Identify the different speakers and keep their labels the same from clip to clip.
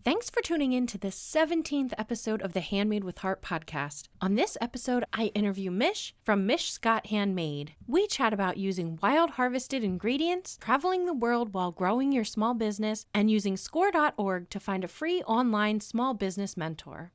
Speaker 1: Thanks for tuning in to the 17th episode of the Handmade with Heart podcast. On this episode, I interview Miche from Miche Scott Handmade. We chat about using wild harvested ingredients, traveling the world while growing your small business, and using score.org to find a free online small business mentor.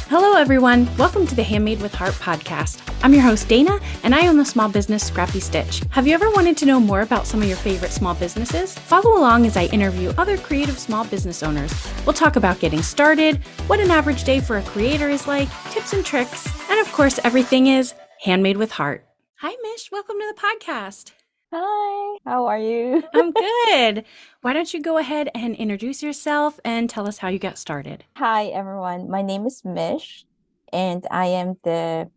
Speaker 1: Hello, everyone. Welcome to the Handmade with Heart podcast. I'm your host, Dana, and I own the small business ScrappyStitch. Have you ever wanted to know more about some of your favorite small businesses? Follow along as I interview other creative small business owners. We'll talk about getting started, what an average day for a creator is like, tips and tricks, and of course, everything is handmade with heart. Hi, Miche. Welcome to the podcast.
Speaker 2: Hi, how are you?
Speaker 1: I'm good. Why don't you go ahead and introduce yourself and tell us how you got started?
Speaker 2: Hi, everyone. My name is Miche, and I am the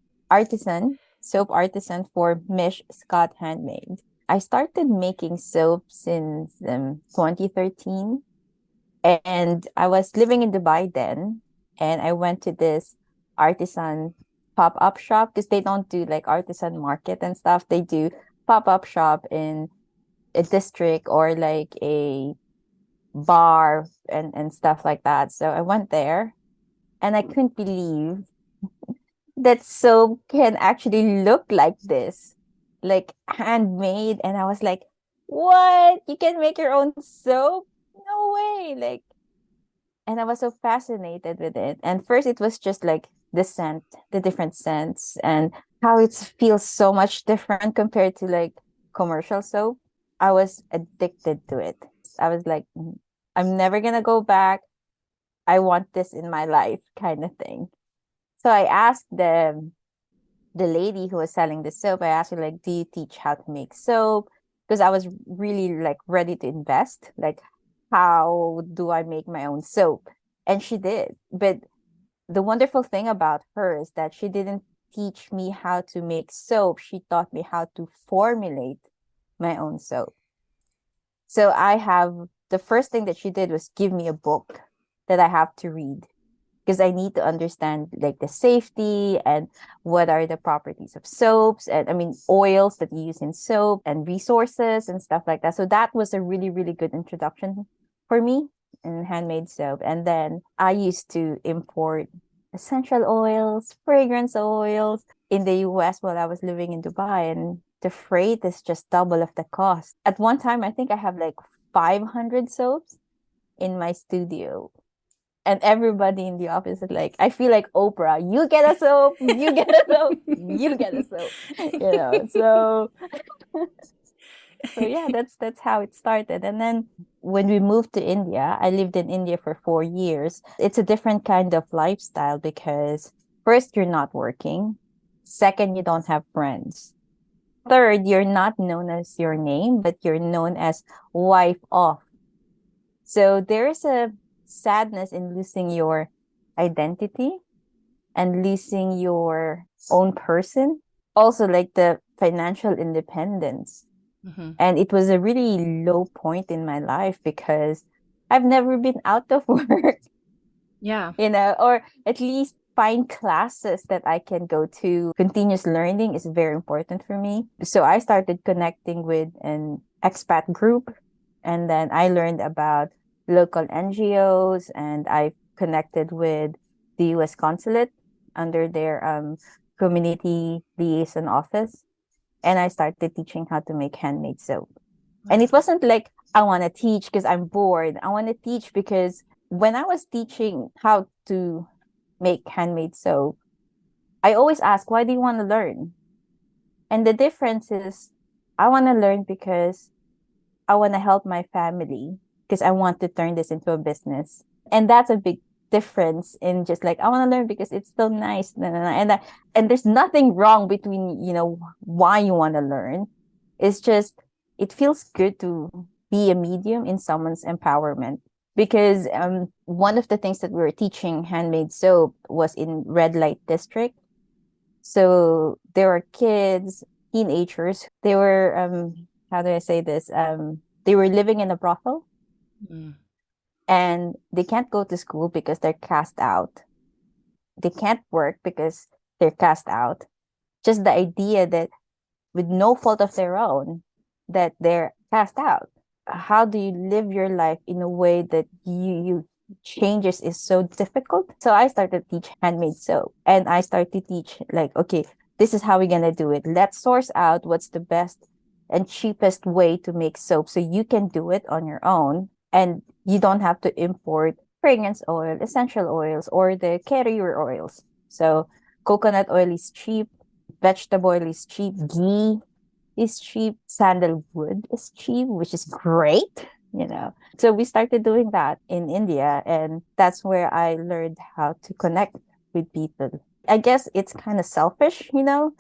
Speaker 2: soap artisan for Miche Scott Handmade. I started making soap since 2013, and I was living in Dubai then, and I went to this artisan pop-up shop because they don't do like artisan market and stuff. They do pop-up shop in a district or like a bar and stuff like that. So I went there and I couldn't believe that soap can actually look like this, like handmade. And I was like, what? You can make your own soap? No way. And I was so fascinated with it. And first it was just like the scent, the different scents, and how it feels so much different compared to like commercial soap. I was addicted to it. I was like, I'm never gonna go back. I want this in my life, kind of thing. So I asked the lady who was selling the soap, I asked her, like, do you teach how to make soap? Because I was really like ready to invest. Like, how do I make my own soap? And she did. But the wonderful thing about her is that she didn't teach me how to make soap. She taught me how to formulate my own soap. So the first thing that she did was give me a book that I have to read because I need to understand like the safety and what are the properties of soaps and oils that you use in soap and resources and stuff like that. So that was a really, really good introduction for me in handmade soap. And then I used to import essential oils, fragrance oils in the US while I was living in Dubai, and the freight is just double of the cost. At one time, I think I have like 500 soaps in my studio. And everybody in the office is like, I feel like Oprah, you get a soap, you get a soap, you get a soap. So yeah, that's how it started. And then when we moved to India, I lived in India for 4 years. It's a different kind of lifestyle because first, you're not working. Second, you don't have friends. Third, you're not known as your name, but you're known as wife of. So there's a sadness in losing your identity and losing your own person. Also, like the financial independence.
Speaker 1: Mm-hmm.
Speaker 2: And it was a really low point in my life because I've never been out of work.
Speaker 1: Yeah.
Speaker 2: Or at least find classes that I can go to. Continuous learning is very important for me. So I started connecting with an expat group, and then I learned about local NGOs, and I connected with the US consulate under their community liaison office. And I started teaching how to make handmade soap. And it wasn't like I want to teach because I'm bored. I want to teach because when I was teaching how to make handmade soap, I always ask, why do you want to learn? And the difference is I want to learn because I want to help my family because I want to turn this into a business. And that's a big difference in just like, I want to learn because it's so nice. And there's nothing wrong between, why you want to learn. It's just, it feels good to be a medium in someone's empowerment. Because one of the things that we were teaching handmade soap was in red light district. So there were kids, teenagers. They were how do I say this? They were living in a brothel.
Speaker 1: Mm.
Speaker 2: And they can't go to school because they're cast out. They can't work because they're cast out. just the idea that with no fault of their own, that they're cast out. How do you live your life in a way that you changes is so difficult? So I started to teach handmade soap, and I started to teach like, okay, this is how we're gonna do it. Let's source out what's the best and cheapest way to make soap so you can do it on your own, and you don't have to import fragrance oil, essential oils, or the carrier oils. So coconut oil is cheap, vegetable oil is cheap, ghee is cheap, sandalwood is cheap, which is great, you know. So we started doing that in India, and that's where I learned how to connect with people. I guess it's kind of selfish, you know,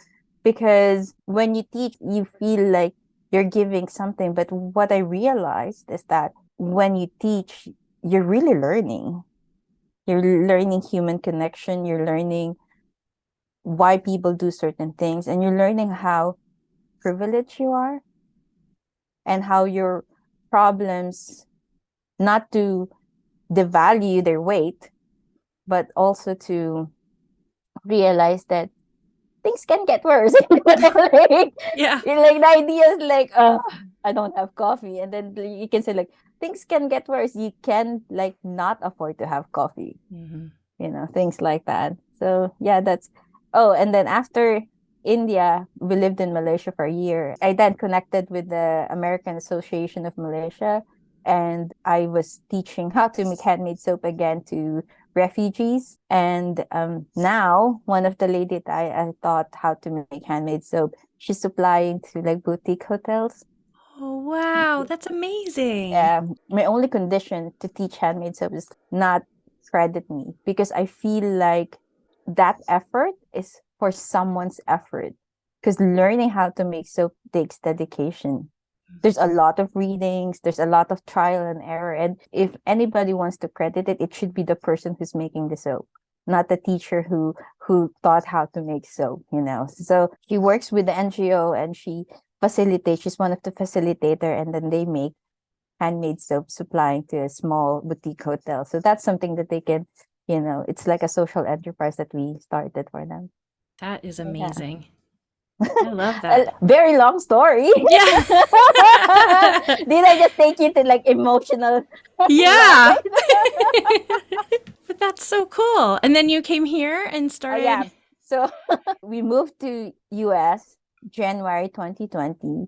Speaker 2: because when you teach, you feel like you're giving something. But what I realized is that when you teach, you're really learning. You're learning human connection, you're learning why people do certain things, and you're learning how privileged you are and how your problems, not to devalue their weight, but also to realize that things can get worse. like,
Speaker 1: Yeah.
Speaker 2: like the idea is like, oh, I don't have coffee. And then you can say like, things can get worse. You can like not afford to have coffee,
Speaker 1: Hmm.
Speaker 2: you know, things like that. So yeah, that's, oh, and then after India, we lived in Malaysia for a year. I then connected with the American Association of Malaysia, and I was teaching how to make handmade soap again to refugees. And now one of the lady that I taught how to make handmade soap, she's supplying to like boutique hotels.
Speaker 1: Oh, wow. That's amazing.
Speaker 2: My only condition to teach handmade soap is not credit me, because I feel like that effort is for someone's effort. Because learning how to make soap takes dedication. There's a lot of readings, there's a lot of trial and error. And if anybody wants to credit it, it should be the person who's making the soap, not the teacher who taught how to make soap, you know. So she works with the NGO, and she facilitates, she's one of the facilitator, and then they make handmade soap supplying to a small boutique hotel. So that's something that they can, you know, it's like a social enterprise that we started for them.
Speaker 1: That is
Speaker 2: So, yeah.
Speaker 1: amazing. I love
Speaker 2: A
Speaker 1: that.
Speaker 2: very long story.
Speaker 1: Yeah.
Speaker 2: Did I just take you to like emotional
Speaker 1: Yeah.
Speaker 2: ride?
Speaker 1: But that's so cool. And then you came here and
Speaker 2: Yeah.
Speaker 1: started.
Speaker 2: So we moved to US January 2020,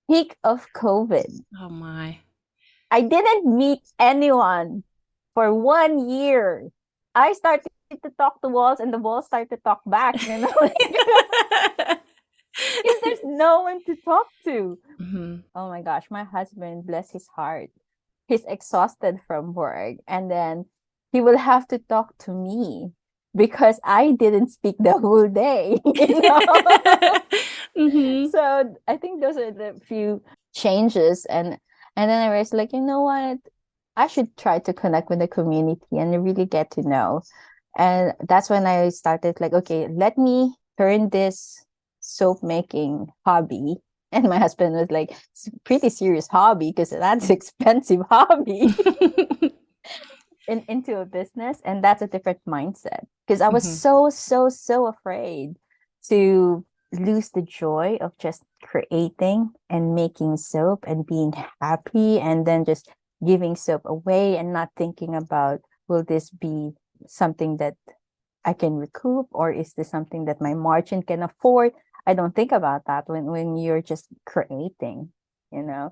Speaker 2: peak of COVID.
Speaker 1: Oh my.
Speaker 2: I didn't meet anyone for 1 year. I started to talk to walls, and the walls started to talk back, you know, because there's no one to talk to.
Speaker 1: Mhm.
Speaker 2: Oh my gosh, my husband, bless his heart, he's exhausted from work, and then he will have to talk to me because I didn't speak the whole day, you know.
Speaker 1: Mhm.
Speaker 2: So I think those are the few changes, and then I was like, you know what? I should try to connect with the community and really get to know. And that's when I started like, okay, let me turn this soap making hobby. And my husband was like, it's a pretty serious hobby because that's expensive hobby into a business. And that's a different mindset. Because I was
Speaker 1: Mhm.
Speaker 2: so afraid to lose the joy of just creating and making soap and being happy, and then just giving soap away and not thinking about, will this be something that I can recoup, or is this something that my margin can afford? I don't think about that when you're just creating, you know.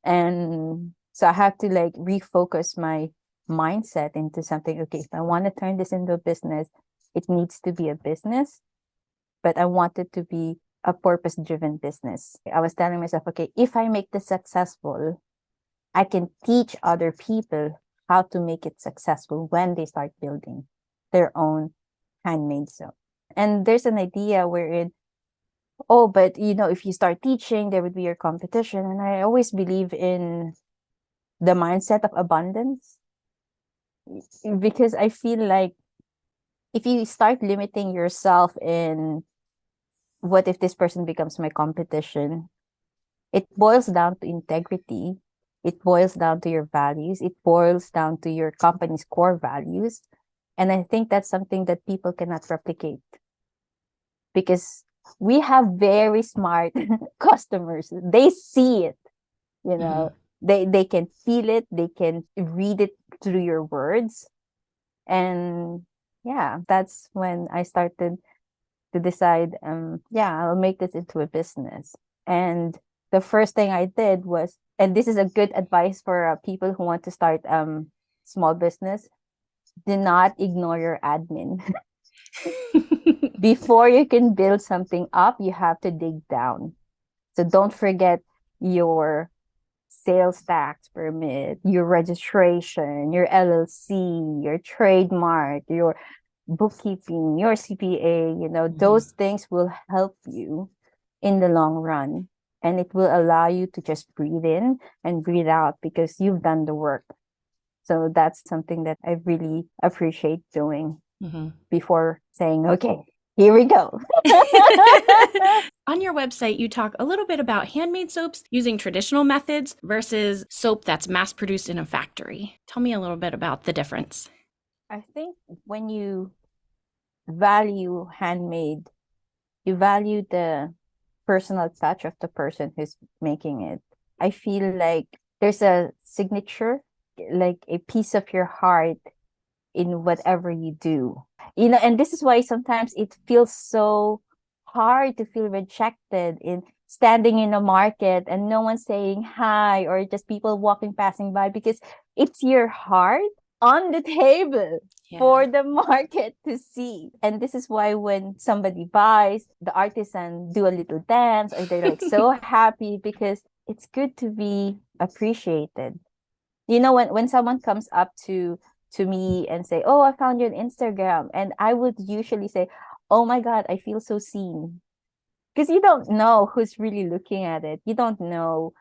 Speaker 2: And so I have to like refocus my mindset into something. Okay, if I want to turn this into a business, it needs to be a business, but I want it to be a purpose driven business. I was telling myself, okay, if I make this successful, I can teach other people how to make it successful when they start building their own handmade soap. And there's an idea wherein, oh, but you know, if you start teaching, there would be your competition. And I always believe in the mindset of abundance, because I feel like if you start limiting yourself in, what if this person becomes my competition, it boils down to integrity, it boils down to your values, it boils down to your company's core values. And I think that's something that people cannot replicate, because we have very smart customers. They see it,
Speaker 1: Mm-hmm.
Speaker 2: they can feel it, they can read it through your words. And yeah, that's when I started to decide, yeah, I'll make this into a business. And the first thing I did was, and this is a good advice for people who want to start small business, do not ignore your admin. Before you can build something up, you have to dig down. So don't forget your sales tax permit, your registration, your LLC, your trademark, your bookkeeping, your CPA.
Speaker 1: Mm-hmm.
Speaker 2: Those things will help you in the long run. And it will allow you to just breathe in and breathe out because you've done the work. So that's something that I really appreciate doing
Speaker 1: Mm-hmm.
Speaker 2: before saying, okay, here we go.
Speaker 1: On your website, you talk a little bit about handmade soaps using traditional methods versus soap that's mass produced in a factory. Tell me a little bit about the difference.
Speaker 2: I think when you value handmade, you value the personal touch of the person who's making it. I feel like there's a signature, like a piece of your heart in whatever you do. And this is why sometimes it feels so hard to feel rejected in standing in a market and no one saying hi, or just people walking passing by, because it's your heart on the table
Speaker 1: Yeah.
Speaker 2: for the market to see. And this is why when somebody buys, the artisan do a little dance, or they're like so happy because it's good to be appreciated. When someone comes up to me and say, "Oh, I found you on Instagram," and I would usually say, "Oh my God, I feel so seen," because you don't know who's really looking at it. You don't know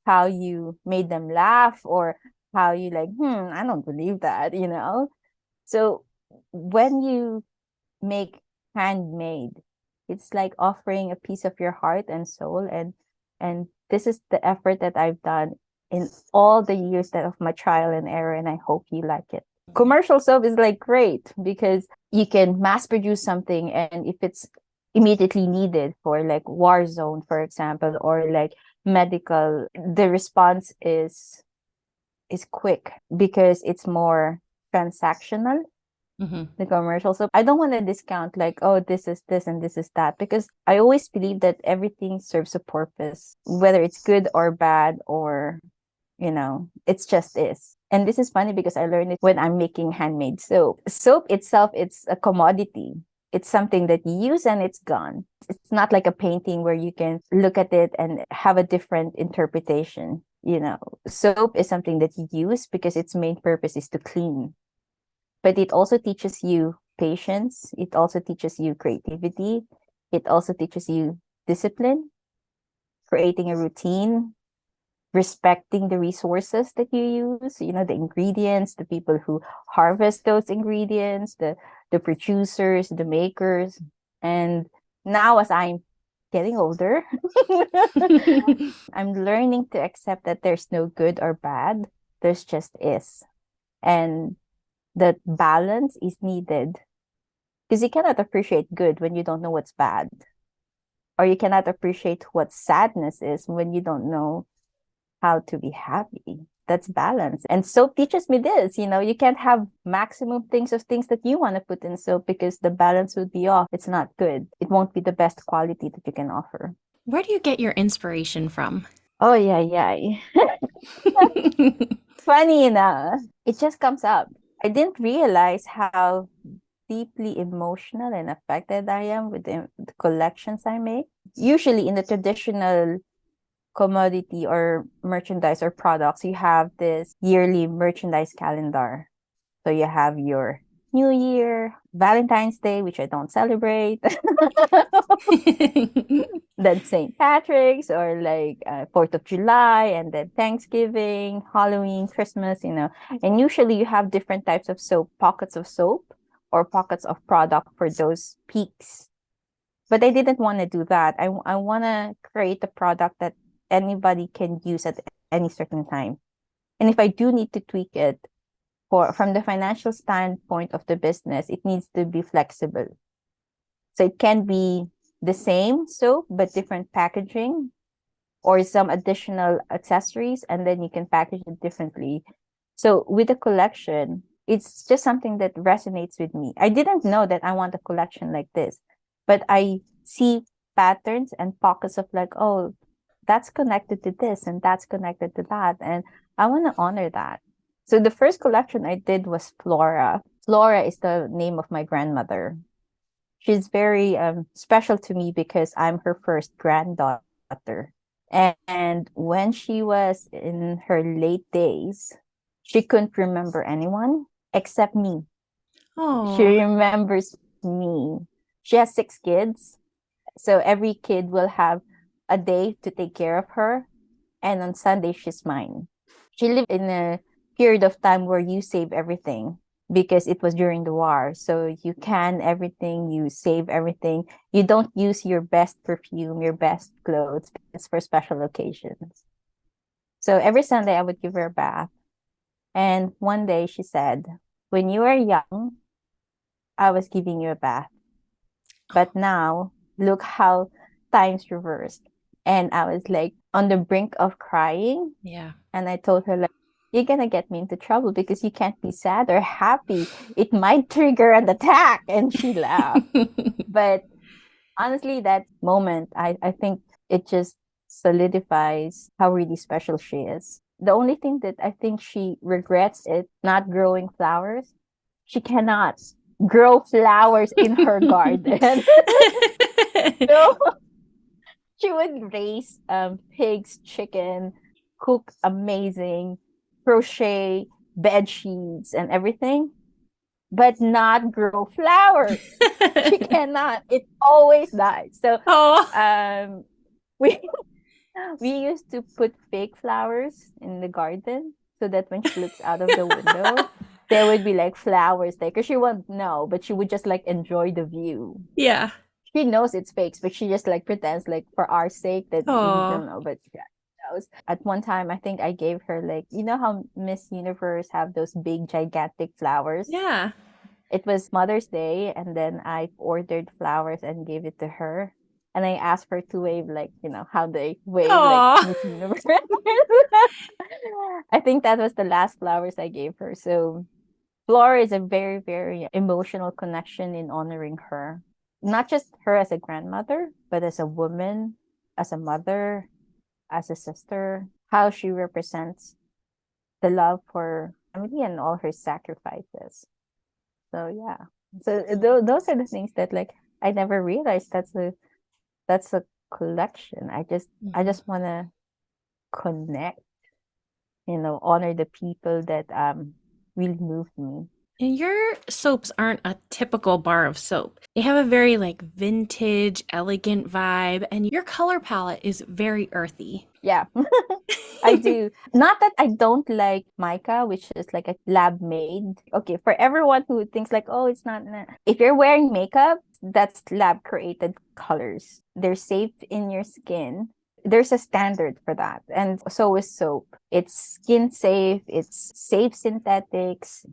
Speaker 2: how you made them laugh, or how you like, I don't believe that. So when you make handmade, it's like offering a piece of your heart and soul. And this is the effort that I've done in all the years that of my trial and error, and I hope you like it. Commercial soap is like great because you can mass produce something, and if it's immediately needed for like war zone, for example, or like medical, the response is quick because it's more transactional,
Speaker 1: Mm-hmm.
Speaker 2: the commercial. So I don't want to discount like, oh, this is this and this is that, because I always believe that everything serves a purpose, whether it's good or bad, or it's just is. And this is funny because I learned it when I'm making handmade soap. Soap itself, it's a commodity. It's something that you use and it's gone. It's not like a painting where you can look at it and have a different interpretation. Soap is something that you use because its main purpose is to clean. But it also teaches you patience. It also teaches you creativity. It also teaches you discipline, creating a routine, respecting the resources that you use, the ingredients, the people who harvest those ingredients, the producers, the makers. And now, as I'm getting older, I'm learning to accept that there's no good or bad. There's just is. And that balance is needed, because you cannot appreciate good when you don't know what's bad, or you cannot appreciate what sadness is when you don't know how to be happy. That's balance. And soap teaches me this, you can't have maximum things that you want to put in soap, because the balance would be off. It's not good. It won't be the best quality that you can offer.
Speaker 1: Where do you get your inspiration from?
Speaker 2: Oh, yeah, yeah. Funny enough, it just comes up. I didn't realize how deeply emotional and affected I am with the collections I make. Usually in the traditional commodity or merchandise or products, you have this yearly merchandise calendar. So you have your New Year, Valentine's Day, which I don't celebrate, then St. Patrick's, or like 4th of July, and then Thanksgiving, Halloween, Christmas. And usually you have different types of soap, pockets of soap or pockets of product for those peaks. But I didn't want to do that. I want to create a product that anybody can use at any certain time. And if I do need to tweak it from the financial standpoint of the business, it needs to be flexible. So it can be the same soap but different packaging or some additional accessories, and then you can package it differently. So with the collection, it's just something that resonates with me. I didn't know that I want a collection like this, but I see patterns and pockets of like, oh, that's connected to this and that's connected to that. And I want to honor that. So the first collection I did was Flora. Flora is the name of my grandmother. She's very special to me because I'm her first granddaughter. And when she was in her late days, she couldn't remember anyone except me. She
Speaker 1: Oh,
Speaker 2: remembers me. She has 6 kids. So every kid will have a day to take care of her. And on Sunday, she's mine. She lived in a period of time where you save everything because it was during the war. So you can everything, you save everything. You don't use your best perfume, your best clothes. It's for special occasions. So every Sunday, I would give her a bath. And one day she said, when you were young, I was giving you a bath. But now, look how times reversed. And I was like on the brink of crying.
Speaker 1: yeah.
Speaker 2: And I told her, like, you're gonna get me into trouble because you can't be sad or happy. It might trigger an attack. And she laughed. But honestly, that moment, I think it just solidifies how really special she is. The only thing that I think she regrets is not growing flowers. She cannot grow flowers in her garden. So she would raise pigs, chicken, cook amazing, crochet bed sheets and everything, but not grow flowers. She cannot. It always dies. So
Speaker 1: Oh.
Speaker 2: um we we used to put fake flowers in the garden so that when she looks out of the window, there would be like flowers there. Because she won't know, but she would just like enjoy the view.
Speaker 1: Yeah.
Speaker 2: She knows it's fakes, but she just like pretends like for our sake that we
Speaker 1: Oh.
Speaker 2: don't know. But yeah, she knows. At one time, I think I gave her like, you know how Miss Universe have those big gigantic flowers?
Speaker 1: Yeah.
Speaker 2: It was Mother's Day, and then I ordered flowers and gave it to her. And I asked her to wave like, how they wave like
Speaker 1: Oh.
Speaker 2: Miss Universe. I think that was the last flowers I gave her. So Flora is a very, very emotional connection in honoring her. Not just her as a grandmother, but as a woman, as a mother, as a sister, how she represents the love for family and all her sacrifices. So yeah. So those are the things that like I never realized that's a collection. I just want to connect, honor the people that really moved me.
Speaker 1: And your soaps aren't a typical bar of soap. They have a very like vintage, elegant vibe, and your color palette is very earthy.
Speaker 2: Yeah. I do. Not that I don't like mica, which is like a lab made. Okay, for everyone who thinks like, oh, it's not. If you're wearing makeup, that's lab created colors. They're safe in your skin. There's a standard for that. And so is soap. It's skin safe, it's safe synthetics.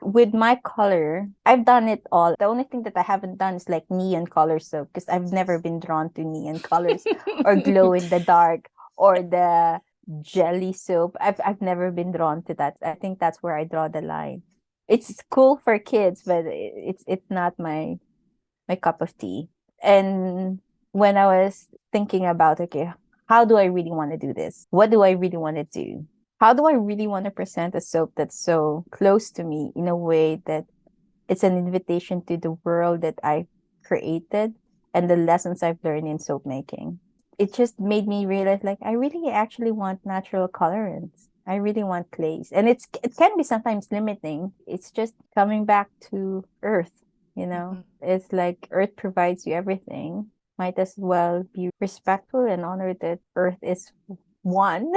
Speaker 2: With my color, I've done it all. The only thing that I haven't done is like neon color soap because I've never been drawn to neon colors or glow in the dark or the jelly soap. I've never been drawn to that. I think that's where I draw the line. It's cool for kids, but it's not my cup of tea. And when I was thinking about, okay, how do I really want to do this? What do I really want to do? How do I really want to present a soap that's so close to me in a way that it's an invitation to the world that I created and the lessons I've learned in soap making? It just made me realize like I really actually want natural colorants. I really want clays. And it can be sometimes limiting. It's just coming back to earth.
Speaker 1: Mhm.
Speaker 2: It's like earth provides you everything. Might as well be respectful and honor that earth is one.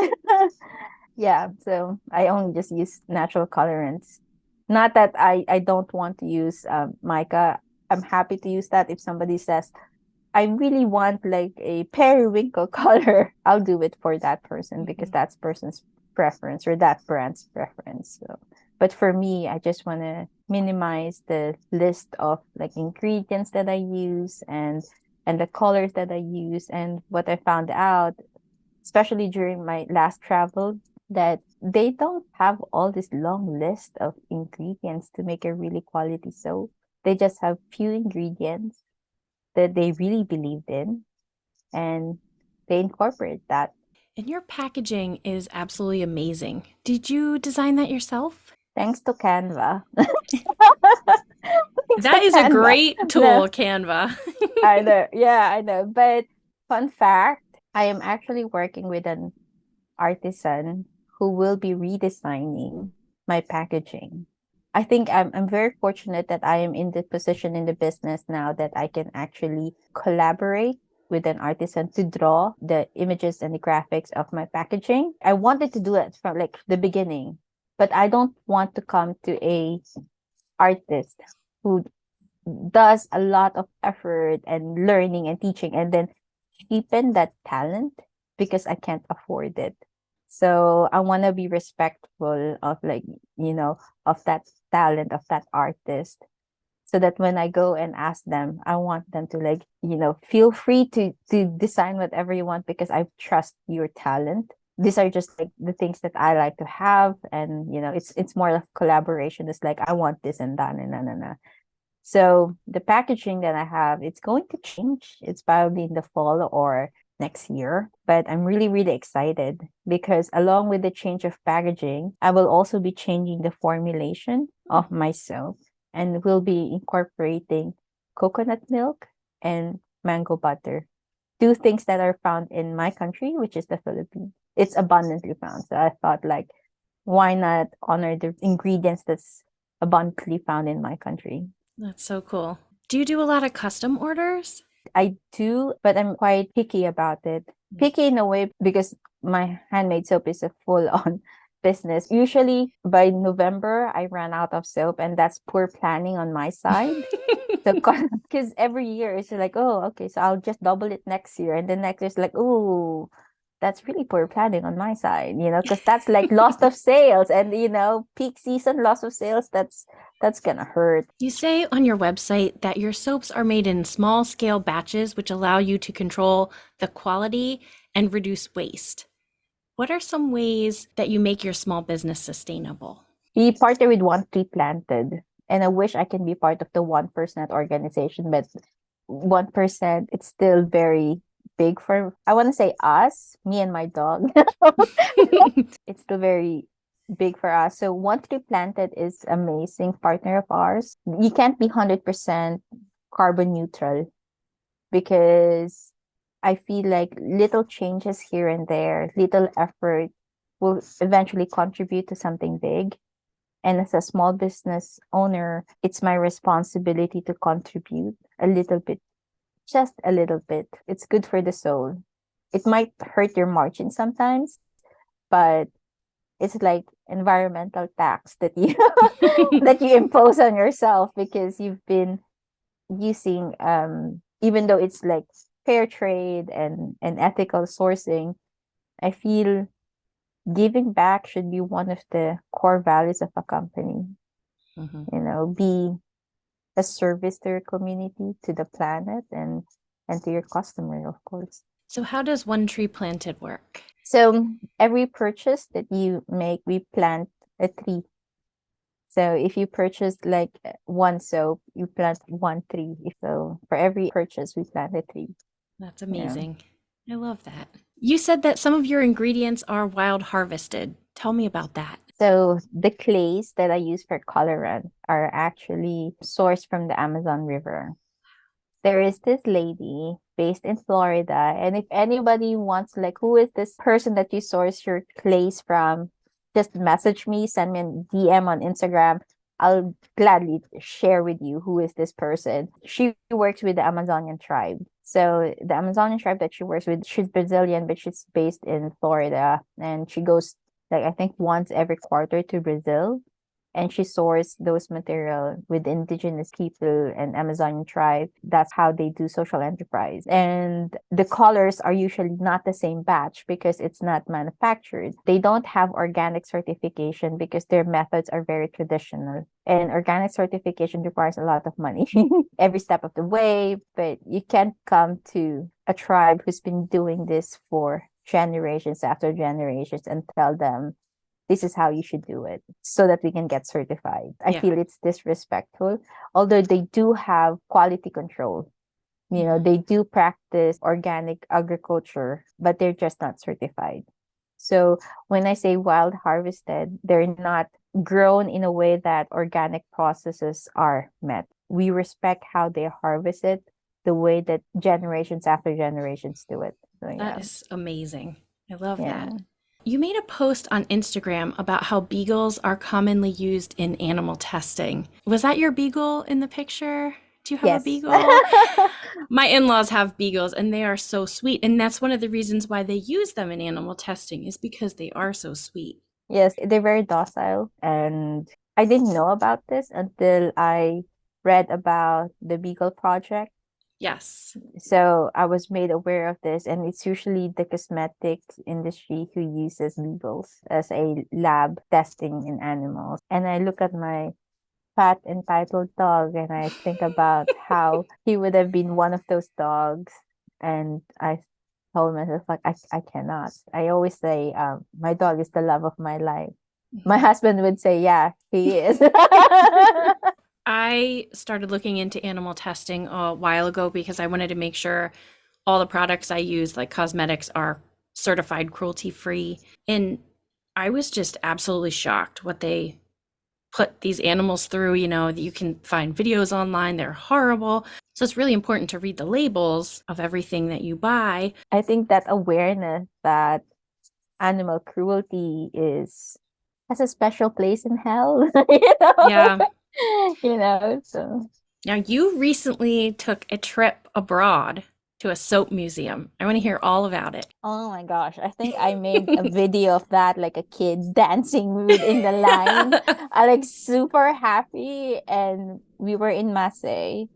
Speaker 2: Yeah, so I only just use natural colorants. Not that I don't want to use mica. I'm happy to use that if somebody says, I really want like a periwinkle color. I'll do it for that person because
Speaker 1: Mhm.
Speaker 2: that's person's preference or that brand's preference. So, but for me, I just want to minimize the list of like ingredients that I use and and the colors that I use. And what I found out, especially during my last travel, that they don't have all this long list of ingredients to make a really quality soap. They just have few ingredients that they really believed in, and they incorporate that.
Speaker 1: And your packaging is absolutely amazing. Did you design that yourself?
Speaker 2: Thanks to Canva. Thanks to
Speaker 1: That is a
Speaker 2: Canva.
Speaker 1: great
Speaker 2: No,
Speaker 1: tool, Canva.
Speaker 2: I know. Yeah, I know. But fun fact, I am actually working with an artisan who will be redesigning my packaging. I think I'm very fortunate that I am in the position in the business now that I can actually collaborate with an artisan to draw the images and the graphics of my packaging. I wanted to do it from like the beginning, but I don't want to come to a artist who does a lot of effort and learning and teaching and then cheapen that talent because I can't afford it. So I want to be respectful of like, you know, of that talent of that artist so that when I go and ask them, I want them to like, you know, feel free to design whatever you want because I trust your talent. These are just like the things that I like to have, and you know, it's more of collaboration. It's like I want this and that and na. So the packaging that I have, it's going to change. It's probably in the fall or next year, but I'm really, really excited because along with the change of packaging, I will also be changing the formulation of my soap and will be incorporating coconut milk and mango butter. Two things that are found in my country, which is the Philippines. It's abundantly found. So I thought like, why not honor the ingredients that's abundantly found in my country?
Speaker 1: That's so cool. Do you do a lot of custom orders?
Speaker 2: I do, but I'm quite picky about it. Picky in a way because my handmade soap is a full on business. Usually by November, I ran out of soap, and that's poor planning on my side. So, because every year it's like, oh, okay, so I'll just double it next year. And then next year's like, oh, that's really poor planning on my side, you know, because that's like loss of sales and, you know, peak season loss of sales. That's gonna hurt.
Speaker 1: You say on your website that your soaps are made in small scale batches, which allow you to control the quality and reduce waste. What are some ways that you make your small business sustainable?
Speaker 2: We partner with One Tree Planted, and I wish I can be part of the 1% organization, but 1%, it's still very big for, I want to say us, me and my dog. It's still very big for us. So One Tree Planted is amazing partner of ours. You can't be 100% carbon neutral because I feel like little changes here and there, little effort will eventually contribute to something big. And as a small business owner, it's my responsibility to contribute a little bit, just a little bit. It's good for the soul. It might hurt your margin sometimes, but it's like environmental tax that you that you impose on yourself because you've been using even though it's like fair trade and ethical sourcing, I feel giving back should be one of the core values of a company.
Speaker 1: Mhm.
Speaker 2: You know, be a service to your community, to the planet, and to your customer, of course.
Speaker 1: So, how does One Tree Planted work?
Speaker 2: So every purchase that you make, we plant a tree. So if you purchase like one soap, you plant one tree. So for every purchase, we plant a tree.
Speaker 1: That's
Speaker 2: Yeah.
Speaker 1: amazing. I love that. You said that some of your ingredients are wild harvested. Tell me about that.
Speaker 2: So the clays that I use for colorant are actually sourced from the Amazon River. There is this lady based in Florida, and if anybody wants, like, who is this person that you source your clays from, just message me, send me a DM on Instagram. I'll gladly share with you who is this person. She works with the Amazonian tribe. So the Amazonian tribe that she works with, she's Brazilian, but she's based in Florida, and she goes like I think once every quarter to Brazil and she sourced those material with indigenous people and Amazonian tribe. That's how they do social enterprise. And the colors are usually not the same batch because it's not manufactured. They don't have organic certification because their methods are very traditional. And organic certification requires a lot of money every step of the way, but you can't come to a tribe who's been doing this for generations after generations and tell them this is how you should do it so that we can get certified. I
Speaker 1: Yeah.
Speaker 2: feel it's disrespectful, although they do have quality control. They do practice organic agriculture, but they're just not certified. So when I say wild harvested, they're not grown in a way that organic processes are met. We respect how they harvest it, the way that generations after generations do it. So
Speaker 1: That
Speaker 2: yeah.
Speaker 1: is amazing. I love
Speaker 2: Yeah.
Speaker 1: that. You made a post on Instagram about how beagles are commonly used in animal testing. Was that your beagle in the picture? Do you have a
Speaker 2: Yes.
Speaker 1: beagle? My in-laws have beagles and they are so sweet. And that's one of the reasons why they use them in animal testing is because they are so sweet.
Speaker 2: Yes, they're very docile. And I didn't know about this until I read about the Beagle Project.
Speaker 1: Yes.
Speaker 2: So I was made aware of this, and it's usually the cosmetics industry who uses beagles as a lab testing in animals. And I look at my fat entitled dog and I think about how he would have been one of those dogs. And I told myself, like, I cannot. I always say, my dog is the love of my life. My husband would say, yeah, he is.
Speaker 1: I started looking into animal testing a while ago because I wanted to make sure all the products I use, like cosmetics, are certified cruelty free. And I was just absolutely shocked what they put these animals through. You can find videos online, they're horrible. So it's really important to read the labels of everything that you buy.
Speaker 2: I think that awareness that animal cruelty has a special place in hell,
Speaker 1: Yeah.
Speaker 2: So.
Speaker 1: Now, you recently took a trip abroad to a soap museum. I want to hear all about it.
Speaker 2: Oh my gosh, I think I made a video of that, like a kid dancing within the line. I like super happy, and we were in Marseille.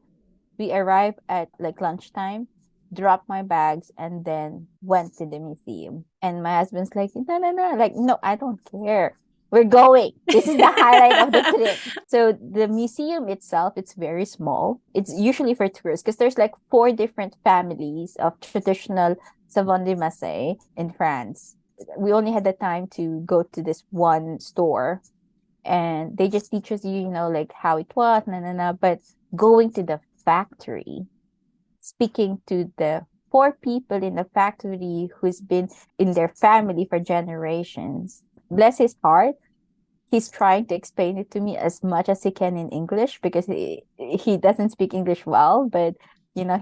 Speaker 2: We arrived at like lunchtime, dropped my bags, and then went to the museum. And my husband's like, no, no, no, like, no, I don't care. We're going. This is the highlight of the trip. So the museum itself, it's very small. It's usually for tourists because there's like 4 different families of traditional savon de Marseille in France. We only had the time to go to this one store, and they just teach us, like how it was, but going to the factory, speaking to the 4 people in the factory who's been in their family for generations. Bless his heart, he's trying to explain it to me as much as he can in English because he doesn't speak English well, but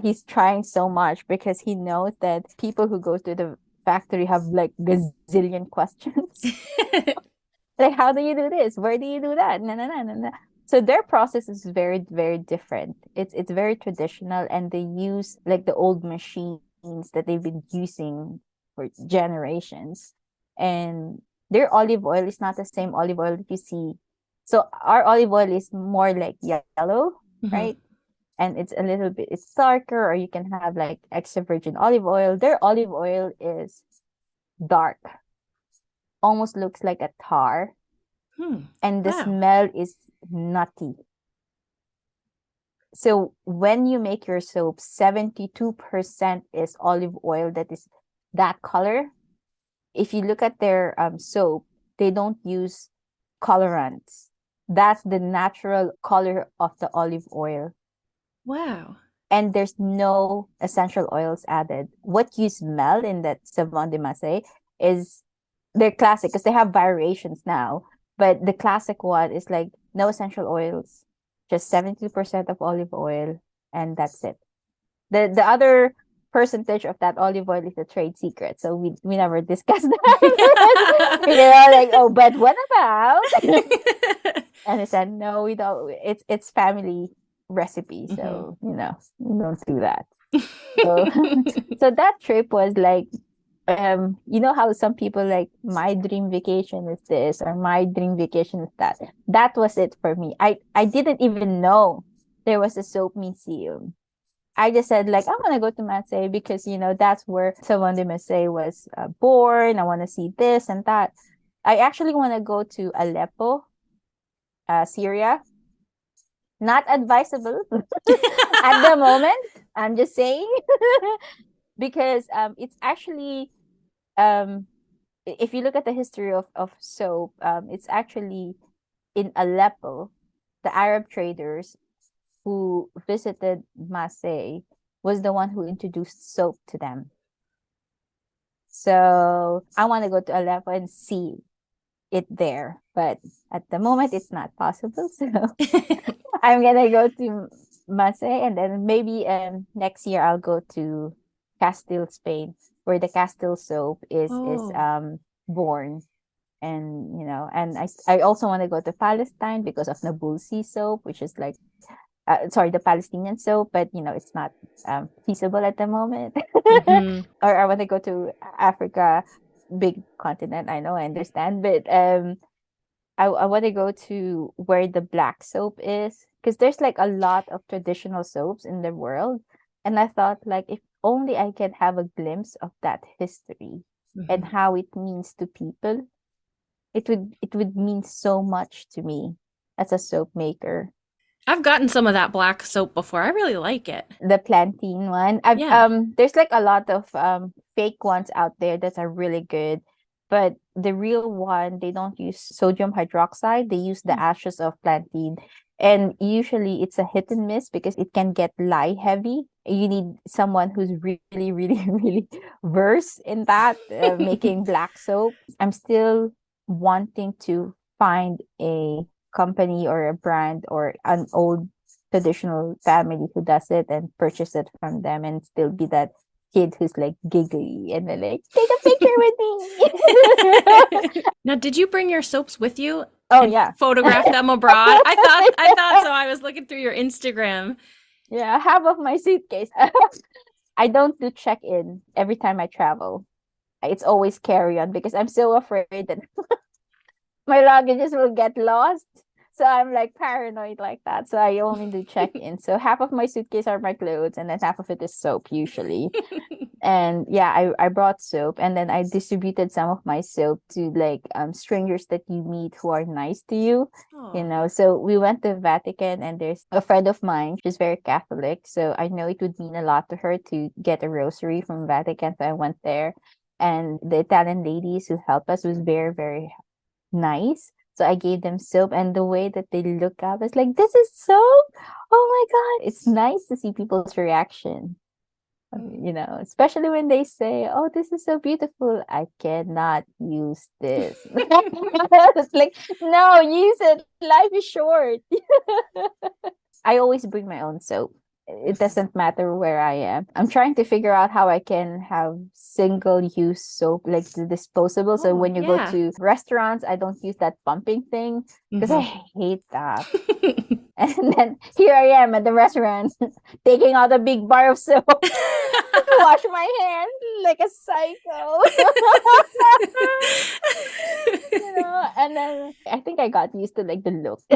Speaker 2: he's trying so much because he knows that people who go to the factory have like gazillion questions. Like, how do you do this? Where do you do that? No, no, no, no, no. So their process is very, very different. It's very traditional, and they use like the old machines that they've been using for generations. And their olive oil is not the same olive oil that you see. So our olive oil is more like yellow,
Speaker 1: Mhm.
Speaker 2: right? And it's darker, or you can have like extra virgin olive oil. Their olive oil is dark, almost looks like a tar, and the
Speaker 1: Wow.
Speaker 2: smell is nutty. So when you make your soap, 72% is olive oil that is that color. If you look at their soap, they don't use colorants. That's the natural color of the olive oil.
Speaker 1: Wow.
Speaker 2: And there's no essential oils added. What you smell in that Savon de Marseille is they're classic because they have variations now. But the classic one is like no essential oils, just 72% of olive oil, and that's it. The other percentage of that olive oil is a trade secret. So we never discussed that. They're like, oh, but what about? And I said, no, we don't. It's family recipe,
Speaker 1: Mhm.
Speaker 2: so we don't do that. So so that trip was like you know how some people like, my dream vacation is this or my dream vacation is that. That was it for me. I didn't even know there was a soap museum. I just said like, I want to go to Marseille because that's where Savon de Marseille was born. I want to see this and that. I actually want to go to Aleppo, Syria. Not advisable at the moment. I'm just saying because it's actually if you look at the history of soap, it's actually in Aleppo, the Arab traders who visited Marseille was the one who introduced soap to them. So I want to go to Aleppo and see it there, but at the moment it's not possible. So I'm gonna go to Marseille, and then maybe next year I'll go to Castile, Spain, where the Castile soap is
Speaker 1: Oh.
Speaker 2: born. And I also want to go to Palestine because of Nabulsi soap, which is like sorry, the Palestinian soap, but it's not feasible at the moment.
Speaker 1: Hmm.
Speaker 2: Or I want to go to Africa, big continent. I know, I understand, but I want to go to where the black soap is, because there's like a lot of traditional soaps in the world, and I thought like, if only I can have a glimpse of that history and
Speaker 1: Hmm.
Speaker 2: how it means to people, it would mean so much to me as a soap maker.
Speaker 1: I've gotten some of that black soap before. I really like it.
Speaker 2: The plantain one. I've
Speaker 1: Yeah.
Speaker 2: there's like a lot of fake ones out there that are really good, but the real one, they don't use sodium hydroxide. They use the ashes of plantain. And usually it's a hit and miss because it can get lye heavy. You need someone who's really, really, really versed in that, making black soap. I'm still wanting to find a company or a brand or an old traditional family who does it and purchase it from them, and still be that kid who's like giggly and then like, take a picture with me.
Speaker 1: Now, did you bring your soaps with you
Speaker 2: Oh
Speaker 1: and
Speaker 2: yeah.
Speaker 1: photograph them abroad? I thought so. I was looking through your Instagram.
Speaker 2: Yeah, half of my suitcase. I don't do check-in every time I travel. It's always carry on because I'm so afraid that my luggages will get lost. So I'm like paranoid like that. So I only do check-in. So half of my suitcase are my clothes, and then half of it is soap usually. And yeah, I brought soap, and then I distributed some of my soap to like strangers that you meet who are nice to you.
Speaker 1: Oh.
Speaker 2: So we went to Vatican, and there's a friend of mine, she's very Catholic, so I know it would mean a lot to her to get a rosary from Vatican. So I went there, and the Italian ladies who helped us was very, very nice. So I gave them soap, and the way that they look up is like, this is soap. Oh my God. It's nice to see people's reaction, especially when they say, "Oh, this is so beautiful. I cannot use this." It's like, no, use it. Life is short. I always bring my own soap. It doesn't matter where I am. I'm trying to figure out how I can have single use soap, like the disposable. So
Speaker 1: Oh,
Speaker 2: when you go
Speaker 1: yeah.
Speaker 2: to restaurants, I don't use that pumping thing because I
Speaker 1: Hmm.
Speaker 2: hate that. And then here I am at the restaurant taking out a big bar of soap to wash my hands like a psycho. And then I think I got used to like the look. So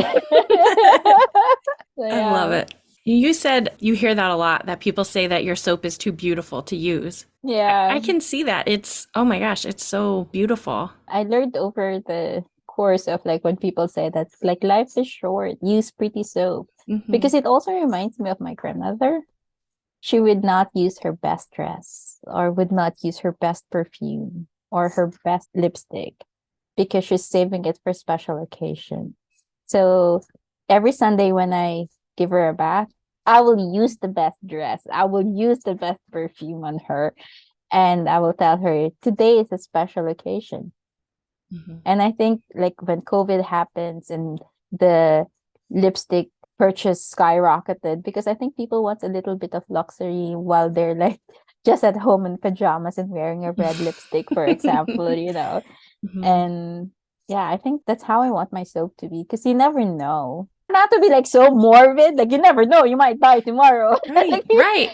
Speaker 1: I love
Speaker 2: yeah.
Speaker 1: it. You said you hear that a lot, that people say that your soap is too beautiful to use. I
Speaker 2: Yeah.
Speaker 1: can see that. Oh my gosh, it's so beautiful.
Speaker 2: I learned over the course of like, when people say that like, life is short, use pretty soap.
Speaker 1: Hmm.
Speaker 2: Because it also reminds me of my grandmother. She would not use her best dress or would not use her best perfume or her best lipstick because she's saving it for special occasion. So every Sunday when I give her a bath, I will use the best dress. I will use the best perfume on her. And I will tell her, today is a special occasion.
Speaker 1: Hmm.
Speaker 2: And I think like when COVID happens and the lipstick purchase skyrocketed, because I think people want a little bit of luxury while they're like just at home in pajamas and wearing a red lipstick, for example.
Speaker 1: Hmm.
Speaker 2: And yeah, I think that's how I want my soap to be, because you never know. Not to be like so morbid, like you never know, you might die tomorrow.
Speaker 1: Right,
Speaker 2: Like,
Speaker 1: right.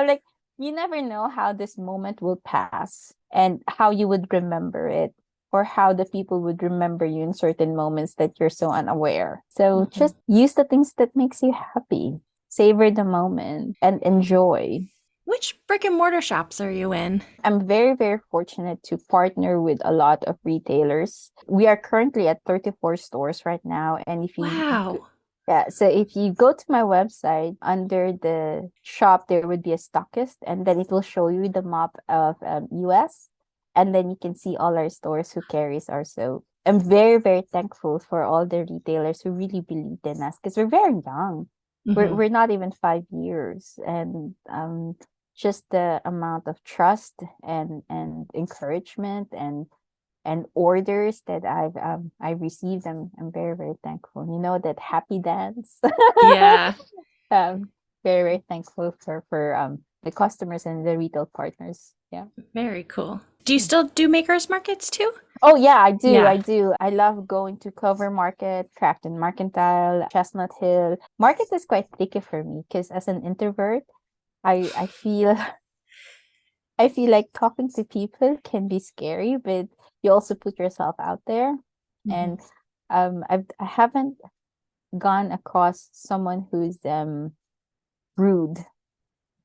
Speaker 2: like You never know how this moment will pass and how you would remember it, or how the people would remember you in certain moments that you're so unaware. So
Speaker 1: Mhm.
Speaker 2: just use the things that makes you happy. Savor the moment and enjoy.
Speaker 1: Which brick and mortar shops are you in?
Speaker 2: I'm very, very fortunate to partner with a lot of retailers. We are currently at 34 stores right now. And
Speaker 1: Wow.
Speaker 2: yeah, so if you go to my website, under the shop, there would be a stockist, and then it will show you the map of US. And then you can see all our stores who carries our soap. I'm very, very thankful for all the retailers who really believed in us because we're very young. We're,
Speaker 1: Hmm.
Speaker 2: we're not even 5 years. And just the amount of trust and encouragement and orders that I received, I'm very, very thankful. You know, that happy dance.
Speaker 1: Yeah,
Speaker 2: um Very, very thankful for the customers and the retail partners. Yeah.
Speaker 1: very cool. Do you still do makers markets too?
Speaker 2: Oh yeah, I do.
Speaker 1: Yeah.
Speaker 2: I do. I love going to Clover Market, Crafton Mercantile, Chestnut Hill. Market is quite tricky for me because as an introvert, I feel I feel like talking to people can be scary, but you also put yourself out there.
Speaker 1: Hmm.
Speaker 2: And I haven't gone across someone who's rude.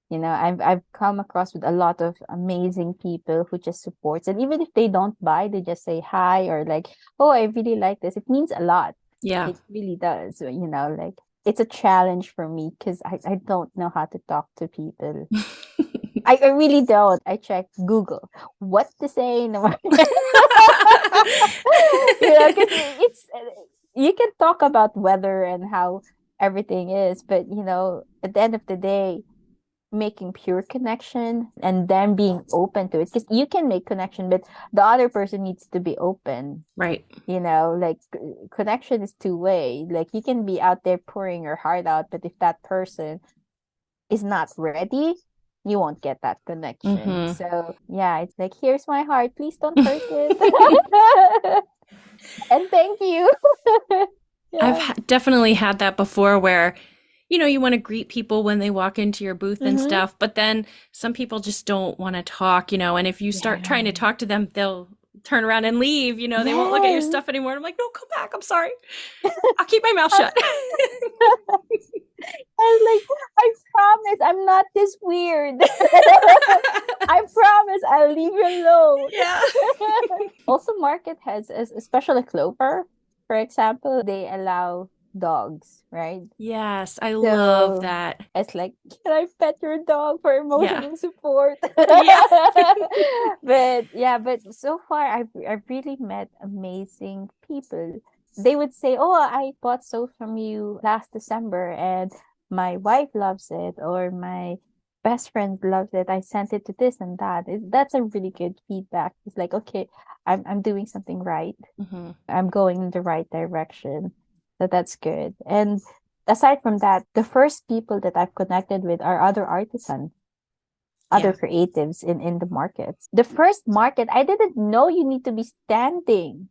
Speaker 2: You know, I've come across with a lot of amazing people who just supports, and even if they don't buy, they just say hi, or like, oh, I really like this. It means a lot.
Speaker 1: Yeah.
Speaker 2: It really does. You know, like it's a challenge for me because I don't know how to talk to people. I really don't. I check Google what to say in the market. You know, because it's you can talk about weather and how everything is, but you know, at the end of the day, making pure connection and then being open to it, because you can make connection, but the other person needs to be open.
Speaker 1: Right.
Speaker 2: You know, like connection is two-way. Like you can be out there pouring your heart out, but if that person is not ready, you won't get that connection.
Speaker 1: Hmm.
Speaker 2: So yeah, it's like, here's my heart, please don't hurt it. And thank you.
Speaker 1: I've
Speaker 2: Yeah.
Speaker 1: definitely had that before where, you want to greet people when they walk into your booth and
Speaker 2: Mm-hmm.
Speaker 1: stuff, but then some people just don't want to talk, and if you start trying to
Speaker 2: Yeah.
Speaker 1: talk to them, they'll turn around and leave, they won't look at your
Speaker 2: Yes.
Speaker 1: stuff anymore. I'm like, no, come back. I'm sorry. I'll keep my mouth shut.
Speaker 2: I was like, I promise I'm not this weird. I promise I'll leave you alone.
Speaker 1: Yeah.
Speaker 2: Also, Market has, especially Clover, for example, they allow dogs, right?
Speaker 1: Yes, I love
Speaker 2: So
Speaker 1: that.
Speaker 2: it's like, can I pet your dog for
Speaker 1: Yeah.
Speaker 2: emotional support?
Speaker 1: Yeah.
Speaker 2: But yeah, but so far I've really met amazing people. They would say, "Oh, I bought soap from you last December and my wife loves it, or my best friend loves it. I sent it to this and that." That's a really good feedback. It's like, okay, I'm doing something right.
Speaker 1: Hmm.
Speaker 2: I'm going in the right direction. So that's good. And aside from that, the first people that I've connected with are other artisans, other
Speaker 1: Yeah.
Speaker 2: creatives in the markets. The first market, I didn't know you need to be standing.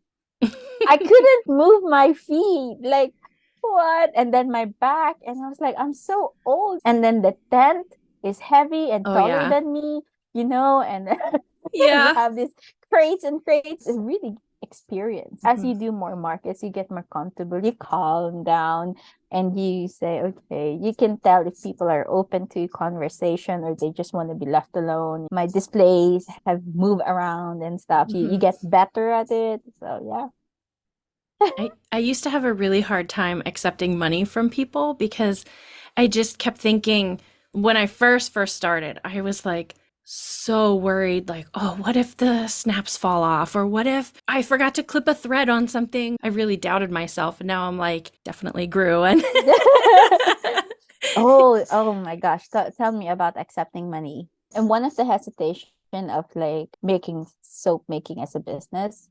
Speaker 2: I couldn't move my feet. Like, what? And then my back. And I was like, I'm so old. And then the tent is heavy and
Speaker 1: Oh,
Speaker 2: taller
Speaker 1: yeah.
Speaker 2: than me, you know, and you
Speaker 1: Yeah.
Speaker 2: have these crates and crates. It's really experience. As
Speaker 1: Mhm.
Speaker 2: you do more markets, you get more comfortable, you calm down, and you say, okay, you can tell if people are open to conversation or they just want to be left alone. My displays have moved around and stuff. You
Speaker 1: Mhm.
Speaker 2: get better at it. So yeah.
Speaker 1: I used to have a really hard time accepting money from people because I just kept thinking when I first started, I was like so worried like, oh, what if the snaps fall off or what if I forgot to clip a thread on something? I really doubted myself and now I'm like definitely grew and
Speaker 2: Oh my gosh. Tell me about accepting money. And one of the hesitation of like making soap making as a business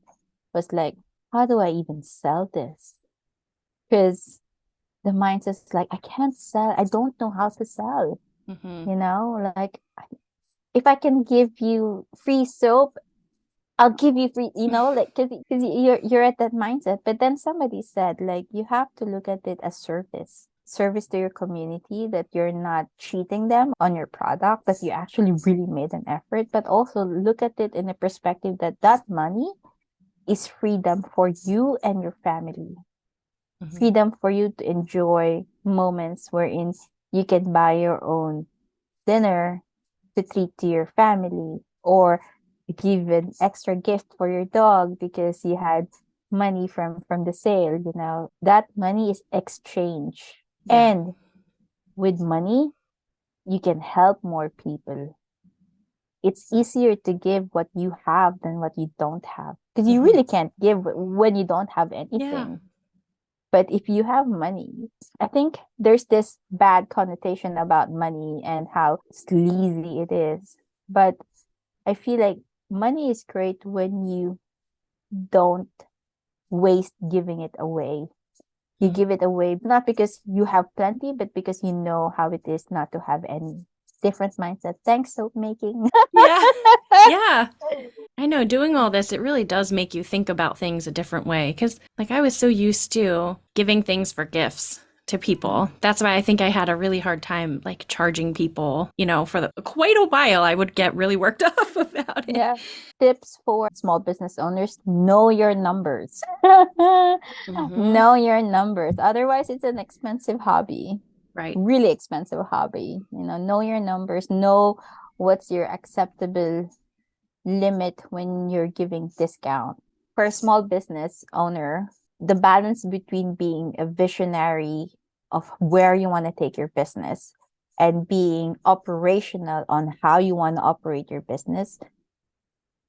Speaker 2: was like, how do I even sell this? Because the mindset's like, I can't sell. I don't know how to sell.
Speaker 1: Mhm.
Speaker 2: You know, like if I can give you free soap, I'll give you free, you know, like because you're at that mindset. But then somebody said like you have to look at it as service. service to your community, that you're not cheating them on your product, that you actually really made an effort, but also look at it in a perspective that that money is freedom for you and your family. Freedom for you to enjoy moments wherein you can buy your own dinner to treat to your family, or give an extra gift for your dog because you had money from the sale. That money is exchange.
Speaker 1: Yeah.
Speaker 2: And with money, you can help more people. It's easier to give what you have than what you don't have, because you really can't give when you don't have
Speaker 1: Yeah.
Speaker 2: anything. But if you have money, I think there's this bad connotation about money and how sleazy it is. But I feel like money is great when you don't waste giving it away. You give it away not because you have plenty, but because you know how it is not to have any. Different mindset. Thanks, soap making.
Speaker 1: Yeah. Yeah. I know doing all this, it really does make you think about things a different way. Because, like, I was so used to giving things for gifts to people. That's why I think I had a really hard time, like, charging people, for quite a while. I would get really worked up about it.
Speaker 2: Yeah. Tips for small business owners: know your numbers.
Speaker 1: Hmm.
Speaker 2: Know your numbers. Otherwise, it's an expensive hobby.
Speaker 1: Right.
Speaker 2: Really expensive hobby. Know your numbers. Know what's your acceptable limit when you're giving discount. For a small business owner, the balance between being a visionary of where you want to take your business and being operational on how you want to operate your business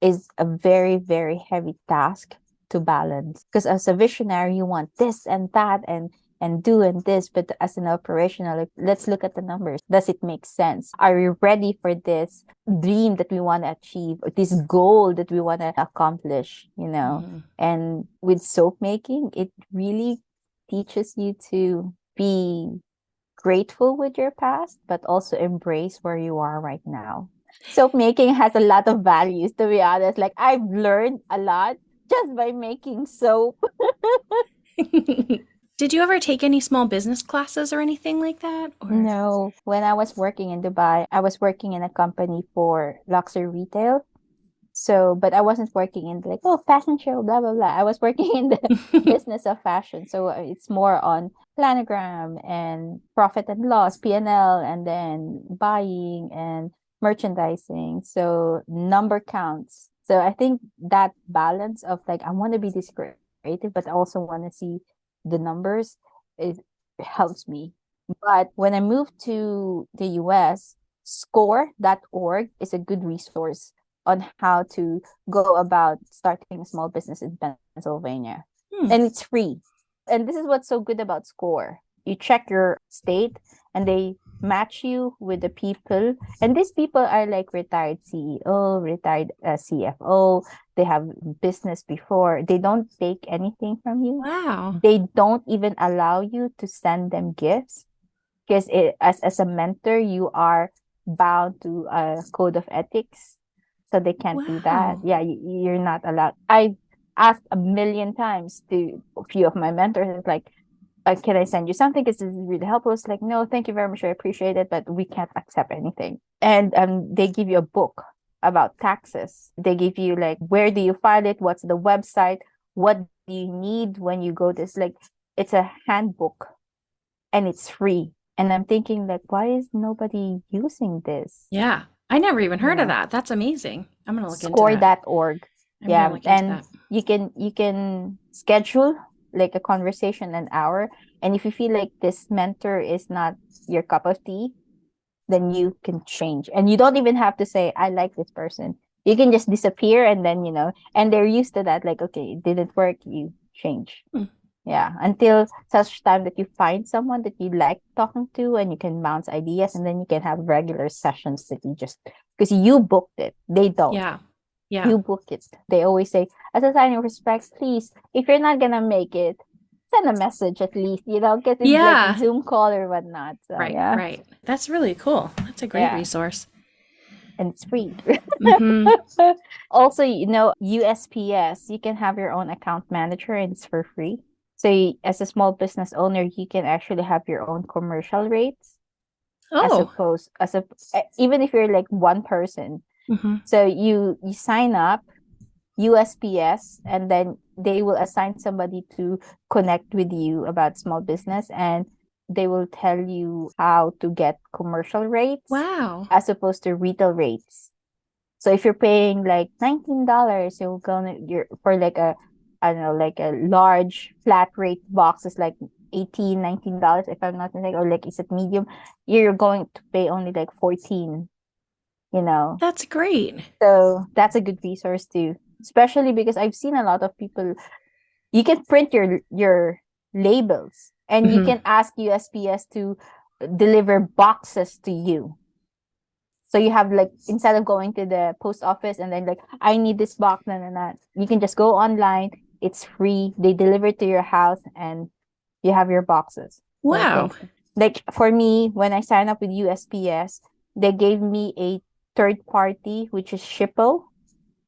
Speaker 2: is a very, very heavy task to balance. Because as a visionary, you want this and that and doing this, but as an operational, like, let's look at the numbers. Does it make sense? Are we ready for this dream that we want to achieve, or this goal that we want to accomplish? And with soap making, it really teaches you to be grateful with your past, but also embrace where you are right now. Soap making has a lot of values, to be honest. Like, I've learned a lot just by making soap.
Speaker 1: Did you ever take any small business classes or anything like that? Or
Speaker 2: No, when I was working in Dubai, I was working in a company for luxury retail. So, but I wasn't working in like, oh, fashion show, blah, blah, blah. I was working in the business of fashion. So it's more on planogram and profit and loss, P&L, and then buying and merchandising. So number counts. So I think that balance of like, I want to be this creative, but I also want to see the numbers, it helps me. But when I moved to the US, score.org is a good resource on how to go about starting a small business in Pennsylvania. And it's free. And this is what's so good about Score. You check your state and they match you with the people. And these people are like retired CEO, retired CFO. They have business before. They don't take anything from you.
Speaker 1: wow.
Speaker 2: They don't even allow you to send them gifts, because as a mentor, you are bound to a code of ethics, so they can't do that.
Speaker 1: Wow.
Speaker 2: Yeah, you're not allowed. I asked a million times to a few of my mentors, it's like, can I send you something, because this is really helpful? It's like, no, thank you very much, I appreciate it, but we can't accept anything. And they give you a book about taxes. They give you like, where do you file it, what's the website, what do you need when you go this, like, it's a handbook and it's free. And I'm thinking, like, why is nobody using this?
Speaker 1: Yeah. I never even
Speaker 2: You
Speaker 1: heard of
Speaker 2: know,
Speaker 1: that. That's amazing. I'm going to look into that.
Speaker 2: score.org.
Speaker 1: I'm going to
Speaker 2: Yeah.
Speaker 1: look into
Speaker 2: And
Speaker 1: that.
Speaker 2: you can schedule like a conversation an hour. And if you feel like this mentor is not your cup of tea, then you can change. And you don't even have to say, I like this person. You can just disappear, and then, and they're used to that. Like, okay, it didn't work, you change.
Speaker 1: Hmm.
Speaker 2: Yeah, until such time that you find someone that you like talking to and you can bounce ideas, and then you can have regular sessions that you just, because you booked it. They don't.
Speaker 1: Yeah. Yeah.
Speaker 2: You book it. They always say, as a sign of respect, please, if you're not gonna make it, send a message at least, because it's like a
Speaker 1: Yeah.
Speaker 2: Zoom call or whatnot. So
Speaker 1: Right.
Speaker 2: yeah.
Speaker 1: Right. That's really cool. That's a great
Speaker 2: Yeah.
Speaker 1: resource.
Speaker 2: And it's free.
Speaker 1: Hmm.
Speaker 2: Also, USPS, you can have your own account manager and it's for free. So as a small business owner, you can actually have your own commercial rates
Speaker 1: Oh.
Speaker 2: even if you're like one person.
Speaker 1: Mm-hmm.
Speaker 2: So you sign up USPS, and then they will assign somebody to connect with you about small business, and they will tell you how to get commercial rates
Speaker 1: Wow.
Speaker 2: as opposed to retail rates. So if you're paying like $19, you're for like a, I don't know, like a large flat rate box is like $18, $19, if I'm not mistaken, or like is it medium, you're going to pay only like 14, you know.
Speaker 1: That's great.
Speaker 2: So that's a good resource too. Especially because I've seen a lot of people, you can print your labels and you
Speaker 1: Mm-hmm.
Speaker 2: can ask USPS to deliver boxes to you. So you have like, instead of going to the post office and then like, I need this box, you can just go online. It's free. They deliver it to your house and you have your boxes. So
Speaker 1: Wow.
Speaker 2: thanks. Like for me, when I signed up with USPS, they gave me a third party, which is Shippo.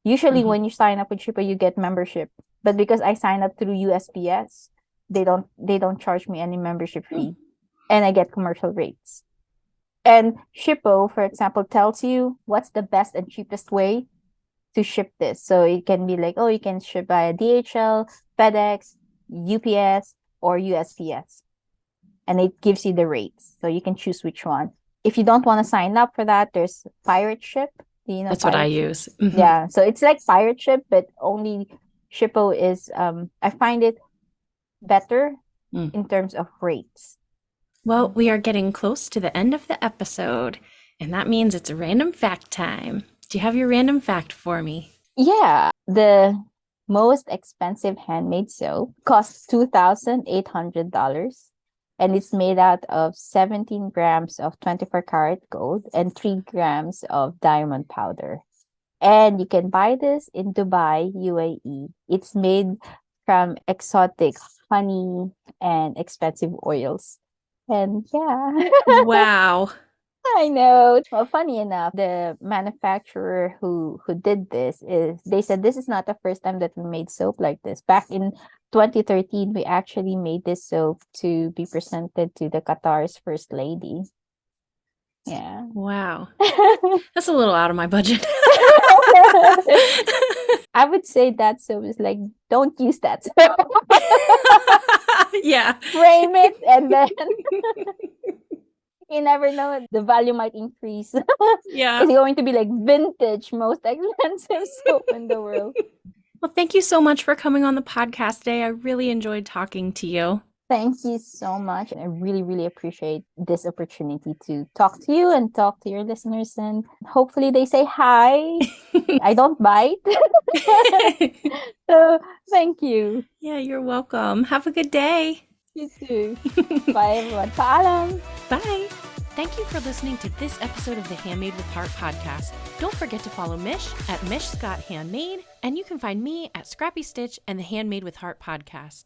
Speaker 2: Usually
Speaker 1: Mm-hmm.
Speaker 2: when you sign up with Shippo, you get membership. But because I signed up through USPS, they don't charge me any membership fee. And I get commercial rates. And Shippo, for example, tells you what's the best and cheapest way to ship this. So it can be like, oh, you can ship via DHL, FedEx, UPS, or USPS. And it gives you the rates. So you can choose which one. If you don't want to sign up for that, there's Pirate Ship. Do you know
Speaker 1: That's what I
Speaker 2: Pirate Ship?
Speaker 1: use. Mm-hmm.
Speaker 2: Yeah. So it's like Pirate Ship, but only Shippo is I find it better
Speaker 1: Mm.
Speaker 2: in terms of rates.
Speaker 1: Well, we are getting close to the end of the episode, and that means it's random fact time. Do you have your random fact for me?
Speaker 2: Yeah. The most expensive handmade soap costs $2,800, and it's made out of 17 grams of 24 karat gold and 3 grams of diamond powder. And you can buy this in Dubai, UAE. It's made from exotic honey and expensive oils. And yeah.
Speaker 1: Wow.
Speaker 2: I know. Well, funny enough, the manufacturer who did this, is they said this is not the first time that we made soap like this. Back in 2013, we actually made this soap to be presented to the Qatar's first lady. Yeah.
Speaker 1: Wow. That's a little out of my budget.
Speaker 2: I would say that soap is like, don't use that soap.
Speaker 1: Yeah.
Speaker 2: Frame it, and then you never know, the value might increase.
Speaker 1: Yeah.
Speaker 2: It's going to be like vintage, most expensive soap in the world.
Speaker 1: Well, thank you so much for coming on the podcast today. I really enjoyed talking to you.
Speaker 2: Thank you so much. I really, really appreciate this opportunity to talk to you and talk to your listeners. And hopefully they say hi. I don't bite. So thank you.
Speaker 1: Yeah, you're welcome. Have a good day.
Speaker 2: You too. Bye, everyone. Paalam.
Speaker 1: Bye. Thank you for listening to this episode of the Handmade with Heart podcast. Don't forget to follow Miche at Miche Scott Handmade, and you can find me at ScrappyStitch and the Handmade with Heart podcast.